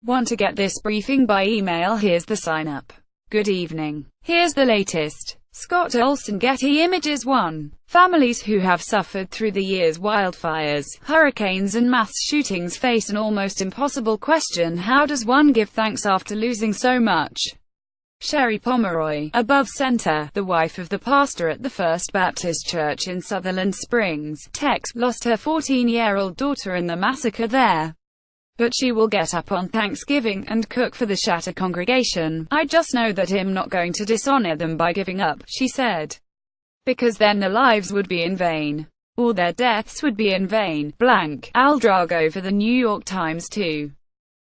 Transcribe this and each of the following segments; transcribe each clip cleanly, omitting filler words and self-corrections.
Want to get this briefing by email? Here's the sign up. Good evening. Here's the latest. Scott Olson, Getty Images. 1. Families who have suffered through the year's wildfires, hurricanes and mass shootings face an almost impossible question: how does one give thanks after losing so much? Sherry Pomeroy, above center, the wife of the pastor at the First Baptist Church in Sutherland Springs, Texas, lost her 14-year-old daughter in the massacre there. But she will get up on Thanksgiving and cook for the Shatter congregation. I just know that I'm not going to dishonor them by giving up, she said. Because then their lives would be in vain. Or their deaths would be in vain. Al Drago for the New York Times. 2.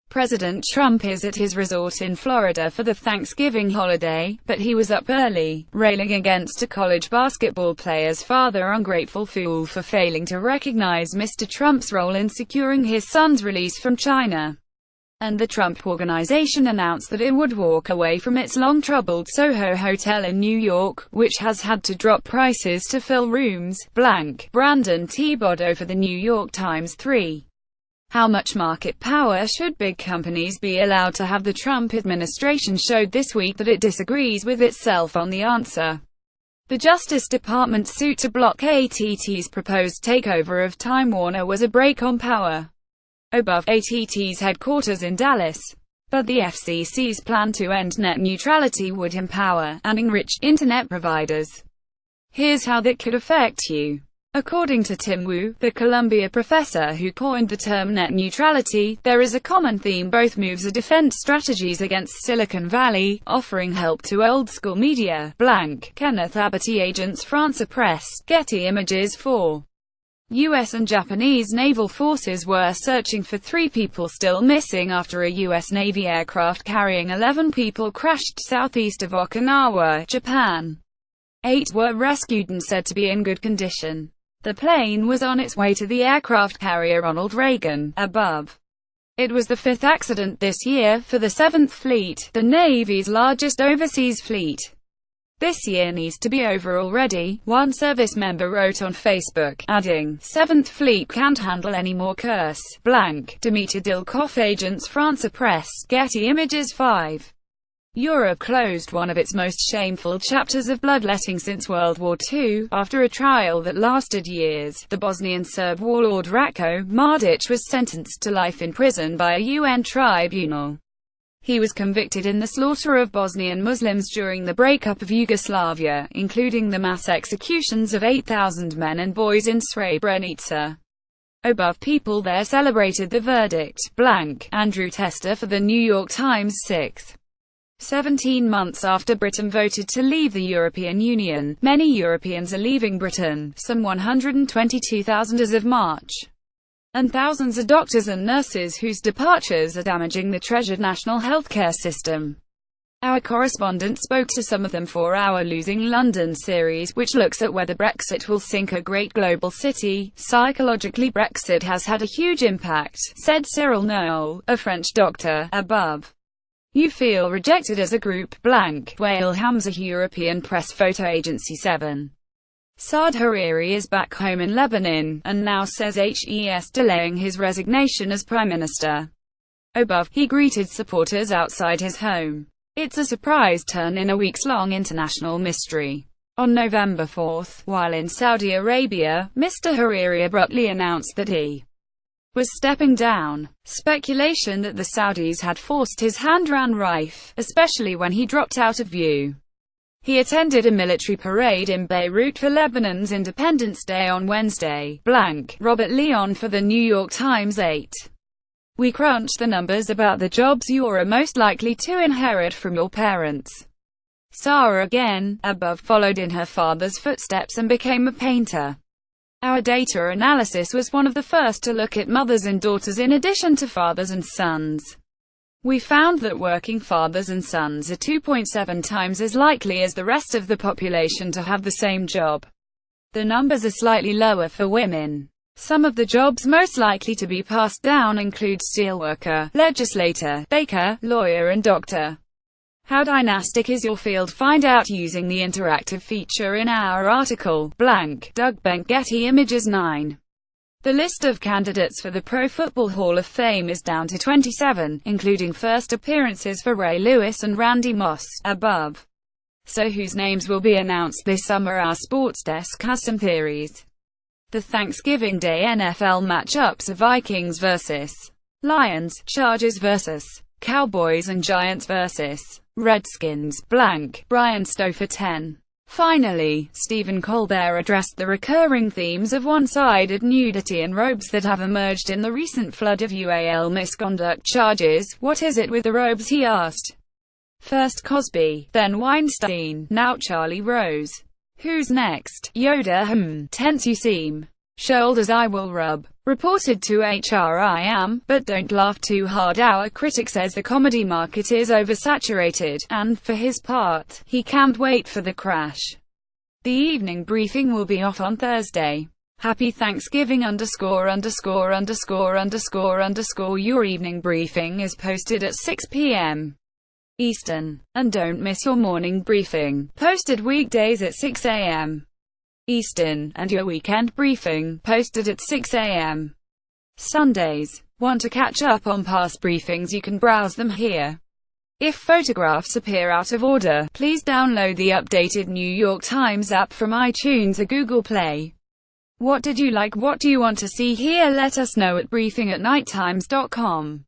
President Trump is at his resort in Florida for the Thanksgiving holiday, but he was up early, railing against a college basketball player's father, ungrateful fool, for failing to recognize Mr. Trump's role in securing his son's release from China. And the Trump Organization announced that it would walk away from its long-troubled Soho hotel in New York, which has had to drop prices to fill rooms. Brandon Thibodeau for the New York Times. 3. How much market power should big companies be allowed to have? The Trump administration showed this week that it disagrees with itself on the answer. The Justice Department's suit to block AT&T's proposed takeover of Time Warner was a break on power. Above, AT&T's headquarters in Dallas. But the FCC's plan to end net neutrality would empower and enrich internet providers. Here's how that could affect you. According to Tim Wu, the Columbia professor who coined the term net neutrality, there is a common theme. Both moves are defense strategies against Silicon Valley, offering help to old-school media. Kenneth Abity, Agence France-Presse, Getty Images. 4. U.S. and Japanese naval forces were searching for 3 people still missing after a U.S. Navy aircraft carrying 11 people crashed southeast of Okinawa, Japan. 8 were rescued and said to be in good condition. The plane was on its way to the aircraft carrier Ronald Reagan, above. It was the 5th accident this year for the 7th Fleet, the Navy's largest overseas fleet. This year needs to be over already, one service member wrote on Facebook, adding, 7th Fleet can't handle any more curse. Dmitry Dilkov, Agence France-Presse, Getty Images. 5. Europe closed one of its most shameful chapters of bloodletting since World War II, after a trial that lasted years. The Bosnian Serb warlord Ratko Mladic was sentenced to life in prison by a UN tribunal. He was convicted in the slaughter of Bosnian Muslims during the breakup of Yugoslavia, including the mass executions of 8,000 men and boys in Srebrenica. Above, people there celebrated the verdict. Andrew Tester for the New York Times. 6. 17 months after Britain voted to leave the European Union, many Europeans are leaving Britain, some 122,000 as of March. And thousands are doctors and nurses whose departures are damaging the treasured national healthcare system. Our correspondent spoke to some of them for our Losing London series, which looks at whether Brexit will sink a great global city. Psychologically, Brexit has had a huge impact, said Cyril Noel, a French doctor, above. You feel rejected as a group. Wael Hamza, European press photo agency. 7. Saad Hariri is back home in Lebanon, and now says he's delaying his resignation as Prime Minister. Above, he greeted supporters outside his home. It's a surprise turn in a weeks-long international mystery. On November 4, while in Saudi Arabia, Mr. Hariri abruptly announced that he was stepping down. Speculation that the Saudis had forced his hand ran rife, especially when he dropped out of view. He attended a military parade in Beirut for Lebanon's Independence Day on Wednesday. Robert Leon for the New York Times. 8. We crunched the numbers about the jobs you're most likely to inherit from your parents. Sarah again, above, followed in her father's footsteps and became a painter. Our data analysis was one of the first to look at mothers and daughters in addition to fathers and sons. We found that working fathers and sons are 2.7 times as likely as the rest of the population to have the same job. The numbers are slightly lower for women. Some of the jobs most likely to be passed down include steelworker, legislator, baker, lawyer and doctor. How dynastic is your field? Find out using the interactive feature in our article. Doug Benck, Getty Images. 9. The list of candidates for the Pro Football Hall of Fame is down to 27, including first appearances for Ray Lewis and Randy Moss, above. So whose names will be announced this summer? Our sports desk has some theories. The Thanksgiving Day NFL matchups are Vikings vs. Lions, Chargers vs. Cowboys, and Giants vs. Redskins, blank, Brian Stouffer 10. Finally, Stephen Colbert addressed the recurring themes of one-sided nudity and robes that have emerged in the recent flood of UAL misconduct charges. What is it with the robes, he asked. First Cosby, then Weinstein, now Charlie Rose. Who's next? Yoda, tense you seem. Shoulders I will rub. Reported to HR I am, but don't laugh too hard. Our critic says the comedy market is oversaturated, and, for his part, he can't wait for the crash. The evening briefing will be off on Thursday. Happy Thanksgiving __________. Your evening briefing is posted at 6 p.m. Eastern. And don't miss your morning briefing, posted weekdays at 6 a.m. Eastern, and your weekend briefing, posted at 6 a.m. Sundays. Want to catch up on past briefings? You can browse them here. If photographs appear out of order, please download the updated New York Times app from iTunes or Google Play. What did you like? What do you want to see here? Let us know at briefing@nighttimes.com.